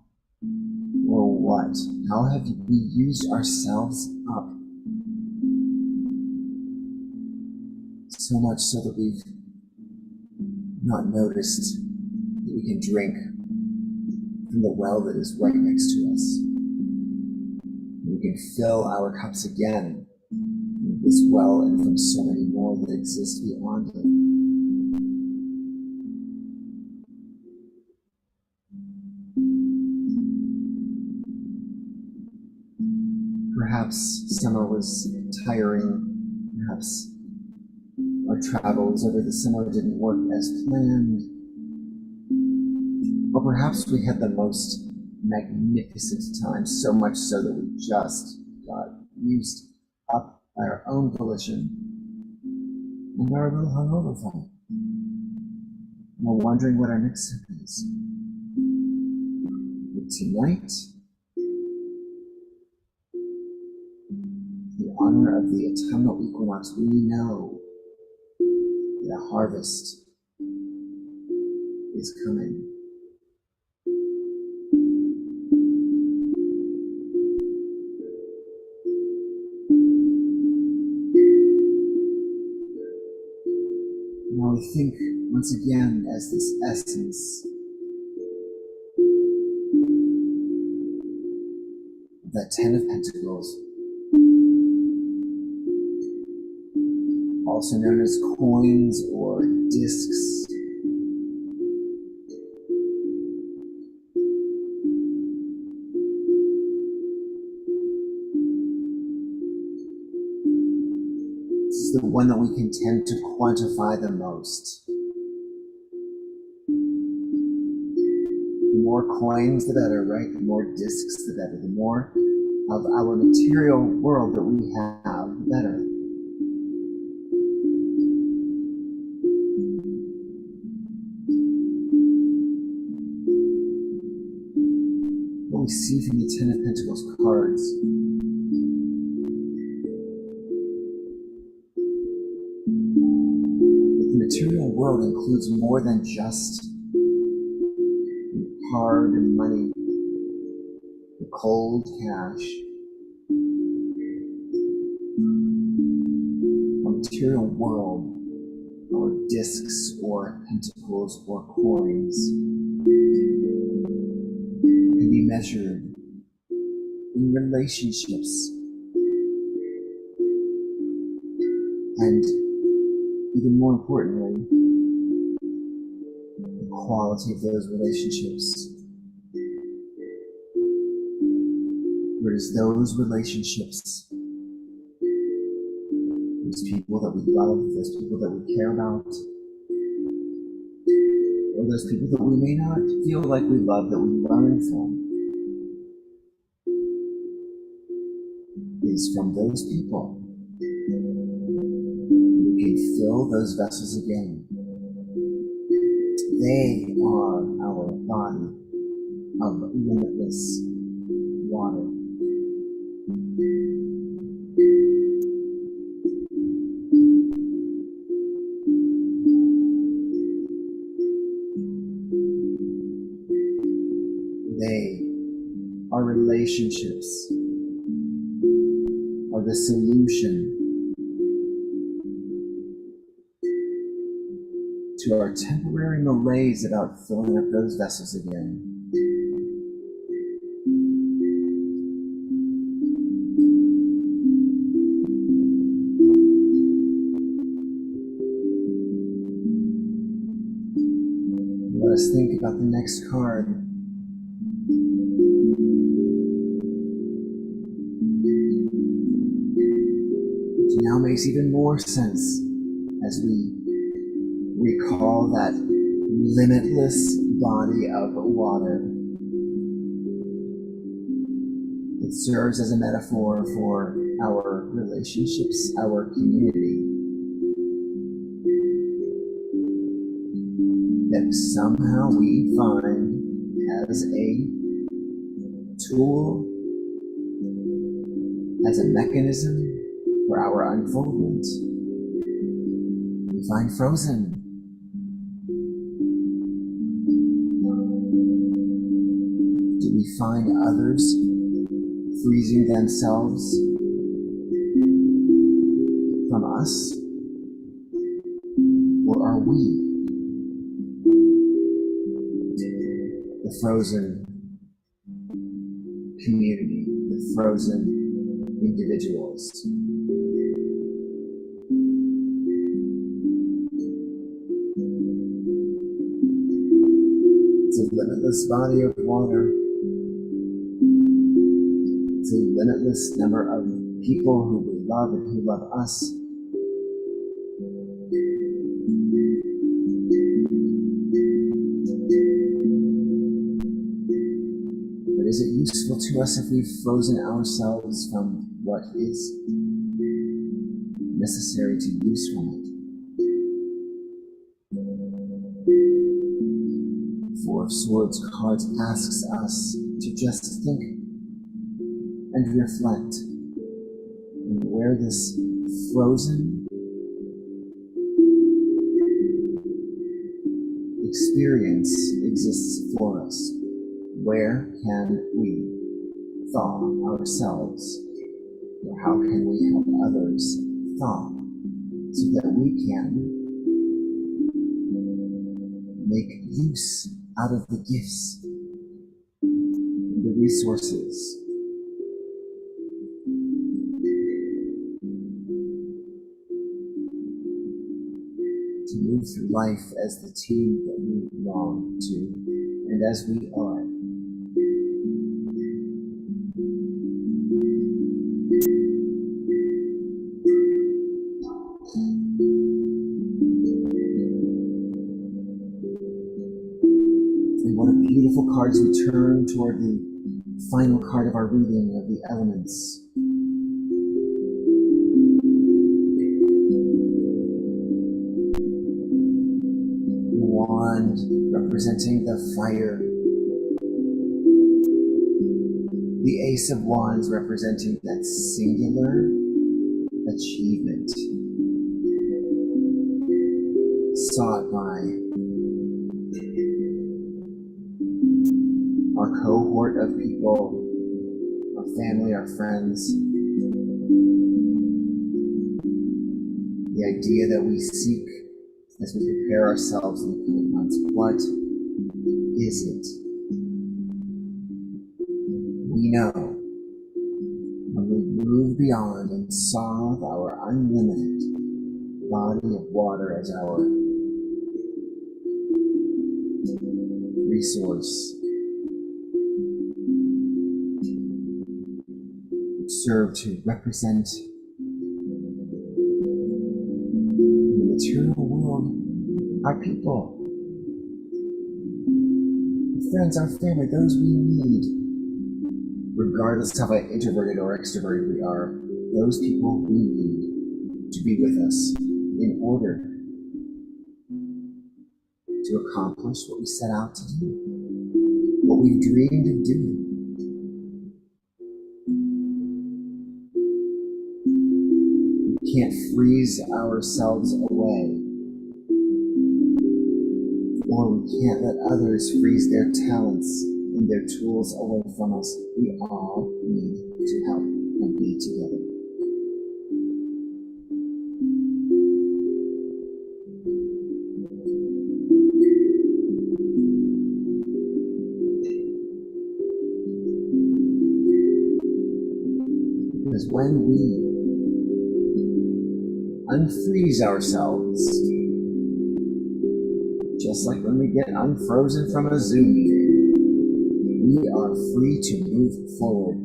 or what? How have we used ourselves up so much so that we've not noticed that we can drink from the well that is right next to us? We can fill our cups again from this well and from so many more that exist beyond it. Perhaps summer was tiring. Perhaps our travels over the summer didn't work as planned. Or perhaps we had the most magnificent time, so much so that we just got used up by our own volition and are a little hungover from it. And we're wondering what our next step is. But tonight, in honor of the autumnal equinox, we know that a harvest is coming. Now we think once again as this essence of that Ten of Pentacles, also known as coins or discs. This is the one that we can tend to quantify the most. The more coins, the better, right? The more discs, the better. The more of our material world that we have, the better. What we see from the Ten of Pentacles cards that the material world includes more than just the hard money, the cold cash. Our material world, or discs, or pentacles, or coins, can be measured in relationships, and even more importantly, the quality of those relationships. Whereas those relationships, those people that we love, those people that we care about, or those people that we may not feel like we love, that we learn from, is from those people we can fill those vessels again. They are our body of limitless water. They are relationships, are the solution to our temporary malaise about filling up those vessels again. Let us think about the next card. Which now makes even more sense as we recall that limitless body of water that serves as a metaphor for our relationships, our community, that somehow we find as a tool, as a mechanism for our unfoldment. We find frozen. Do we find others freezing themselves from us? Or are we the frozen community, the frozen individuals? It's a limitless body of water. It's a limitless number of people who we love and who love us. But is it useful to us if we've frozen ourselves from what is necessary to use from it? Four of Swords cards asks us to just think and reflect on where this frozen experience exists for us. Where can we thaw ourselves? Or how can we help others thaw so that we can make use out of the gifts, the resources, to move through life as the team that we belong to and as we are. And what a beautiful card as we turn toward the final card of our reading of the elements. Wand representing the fire. The Ace of Wands representing that singular achievement sought by our cohort of people, our family, our friends. The idea that we seek as we prepare ourselves in the coming months. What is it? We know when we move beyond and solve our unlimited body of water as our resource, serve to represent material world, our people, our friends, our family, those we need, regardless of how introverted or extroverted we are, those people we need to be with us in order to accomplish what we set out to do, what we've dreamed of doing. We can't freeze ourselves away, or we can't let others freeze their talents and their tools away from us. We all need to help and be together. Because when we unfreeze ourselves, just like when we get unfrozen from a Zoom meeting, we are free to move forward,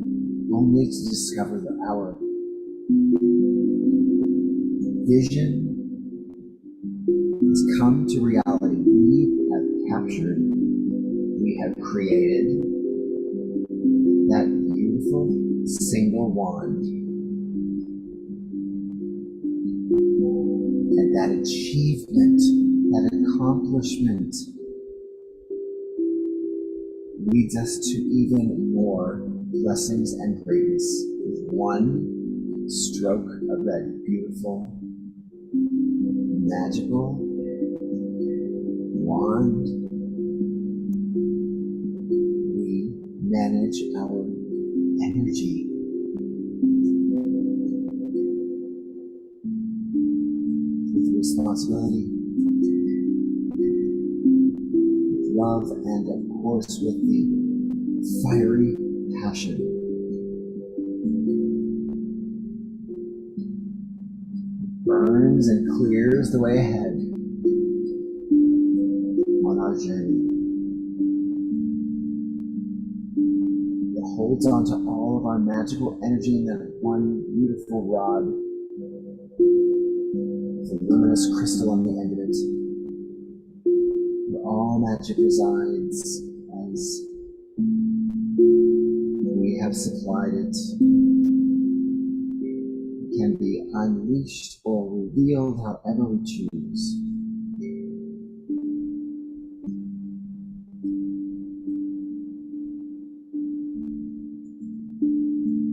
only to discover that our vision has come to reality. We have captured, we have created that beautiful single wand. And that achievement, that accomplishment leads us to even more blessings and greatness with one stroke of that beautiful, magical wand. We manage our energy. With responsibility, with love, and of course with the fiery passion. Burns and clears the way ahead on our journey. It holds on to all of our magical energy in that one beautiful rod with a luminous crystal on the end of it, where all magic resides as we have supplied it. It can be unleashed or revealed however we choose.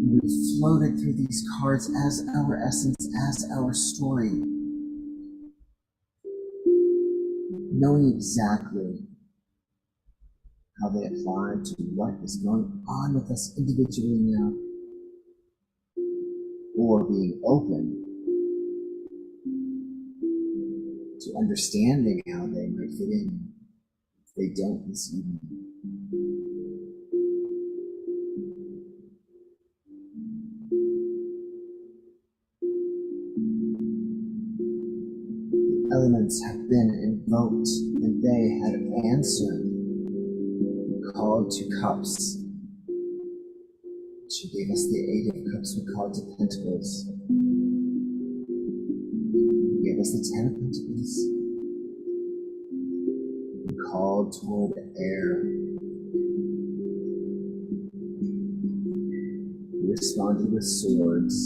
We floated through these cards as our essence, as our story, knowing exactly how they apply to what is going on with us individually now, or being open to understanding how they might fit in if they don't this evening. The elements have been invoked and they have answered. Called to cups. She gave us the 8 of cups. We called to pentacles. He gave us the 10 of pentacles. We called toward air. We responded with swords.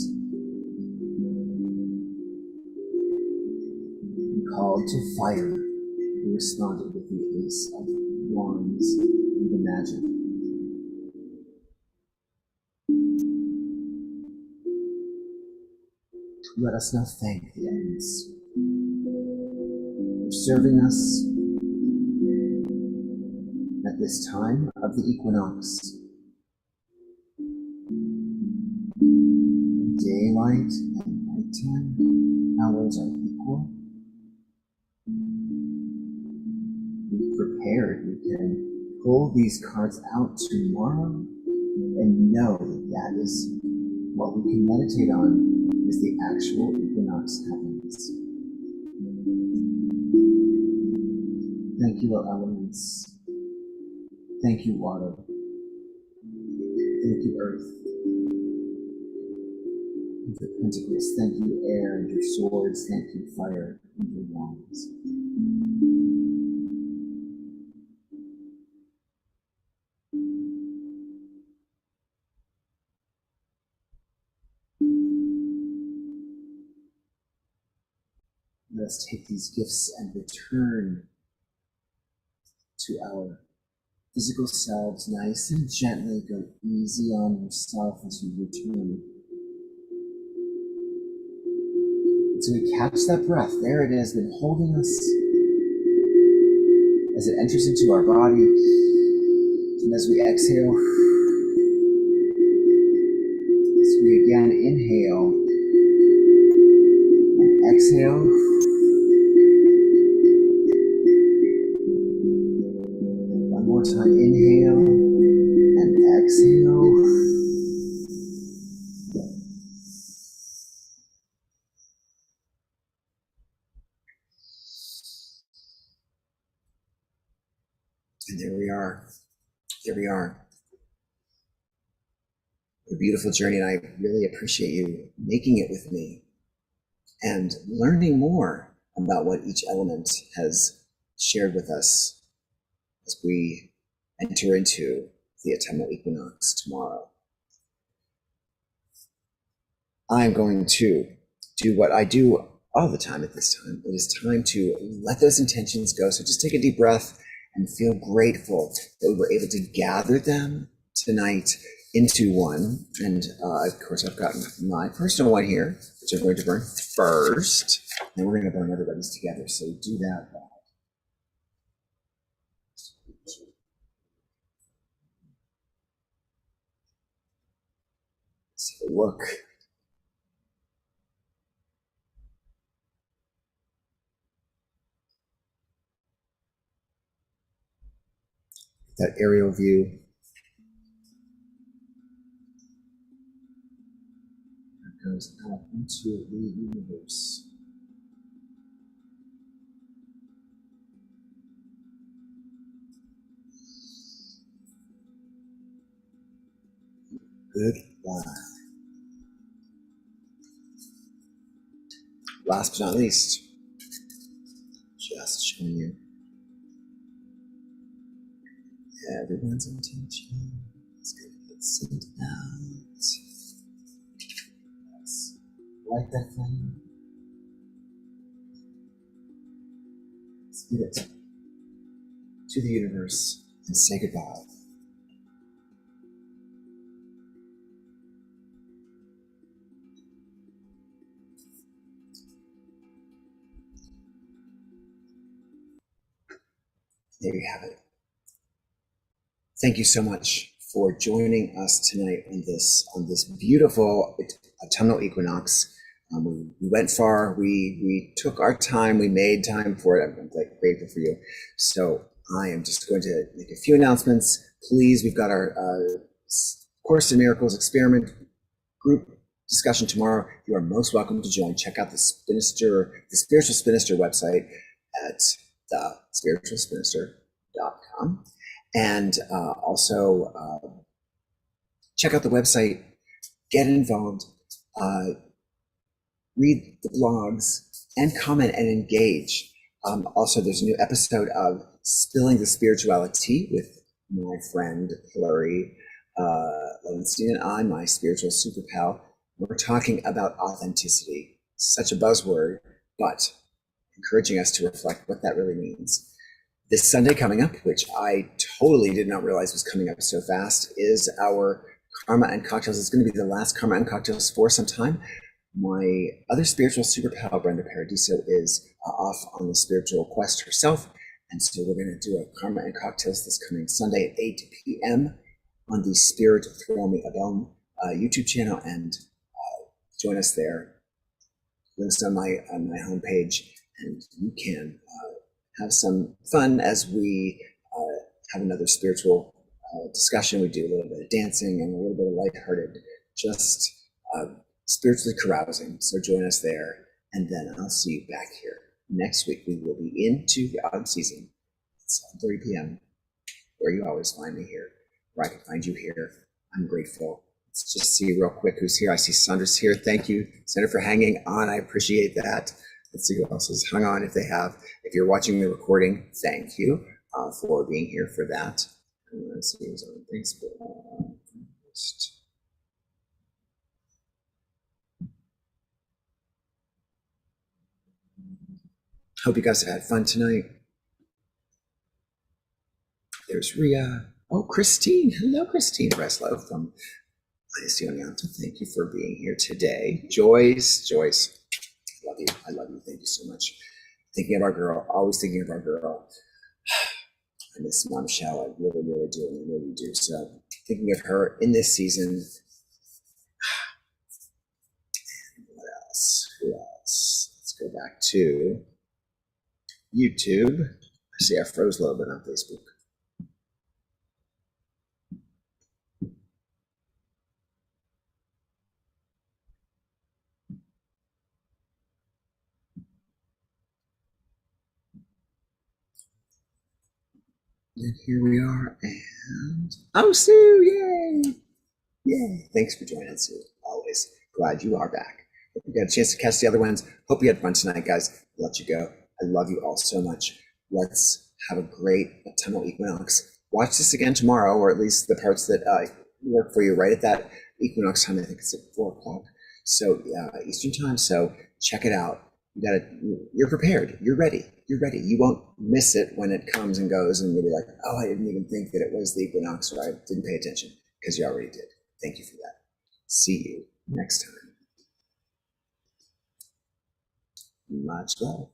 We called to fire. We responded with the Ace of Wands and the magic. Let us now thank the elements for serving us at this time of the equinox. Daylight and nighttime hours are equal. We've prepared. We can pull these cards out tomorrow and know that is what we can meditate on as the actual equinox happens. Thank you, elements. Thank you, water. Thank you, earth. And the pentacles. Thank you, air and your swords. Thank you, fire and your wands. Let us take these gifts and return to our physical selves nice and gently. Go easy on yourself as you return. So we catch that breath. There it is, been holding us as it enters into our body. And as we exhale, as we again inhale and exhale. More time, inhale and exhale. And there we are. Here we are. A beautiful journey, and I really appreciate you making it with me and learning more about what each element has shared with us as we enter into the autumnal equinox tomorrow. I'm going to do what I do all the time at this time. It is time to let those intentions go. So just take a deep breath and feel grateful that we were able to gather them tonight into one. And of course, I've got my personal one here, which I'm going to burn first. And we're going to burn everybody's together. So do that. So look. That aerial view. That goes out into the universe. Goodbye. Last but not least, just showing you everyone's intention is going to get sent out. Let's light that flame. Let's give it to the universe and say goodbye. There you have it. Thank you so much for joining us tonight on this beautiful autumnal equinox. We went far. We took our time. We made time for it. I'm grateful for you. So I am just going to make a few announcements. Please, we've got our Course in Miracles experiment group discussion tomorrow. You are most welcome to join. Check out the Spiritual Spinster website at thespiritualspinster.com. And also check out the website, get involved, read the blogs, and comment and engage. Also, there's a new episode of Spilling the Spirituality with my friend Hilary Lowenstein and I, my spiritual super pal. We're talking about authenticity. Such a buzzword, but encouraging us to reflect what that really means. This Sunday coming up, which I totally did not realize was coming up so fast, is our Karma and Cocktails. It's going to be the last Karma and Cocktails for some time. My other spiritual super pal, Brenda Paradiso, is off on the spiritual quest herself. And so we're going to do a Karma and Cocktails this coming Sunday at 8 p.m. on the Spirit Throw Me a Bone YouTube channel, and join us there. Links on my homepage, and you can have some fun as we have another spiritual discussion. We do a little bit of dancing and a little bit of lighthearted, just spiritually carousing. So join us there, and then I'll see you back here next week. We will be into the autumn season at 7:30 p.m. where you always find me here, where I can find you here. I'm grateful. Let's just see real quick who's here. I see Sandra's here. Thank you, Sandra, for hanging on. I appreciate that. Let's see who else has hung on if they have. If you're watching the recording, thank you for being here for that. And let's see who's on Facebook. Hope you guys have had fun tonight. There's Ria. Oh, Christine. Hello, Christine Breslow from Ionianto. Thank you for being here today. Joyce. Love you. I love you. Thank you so much. Thinking of our girl. Always thinking of our girl. I miss Mom Michelle. I really, really do. I really do. So thinking of her in this season. And what else? Who else? Let's go back to YouTube. I see I froze a little bit on Facebook. And here we are, and oh, Sue, yay! Yay! Thanks for joining, Sue. Always glad you are back. Hope you got a chance to catch the other ones. Hope you had fun tonight, guys. I'll let you go. I love you all so much. Let's Have a great autumnal equinox. Watch this again tomorrow, or at least the parts that work for you right at that equinox time. I think it's at 4 o'clock. So Eastern time. So check it out. You're prepared. You're ready. You're ready. You won't miss it when it comes and goes, and you'll be like, oh, I didn't even think that it was the equinox, or I didn't pay attention, because you already did. Thank you for that. See you next time. Much love.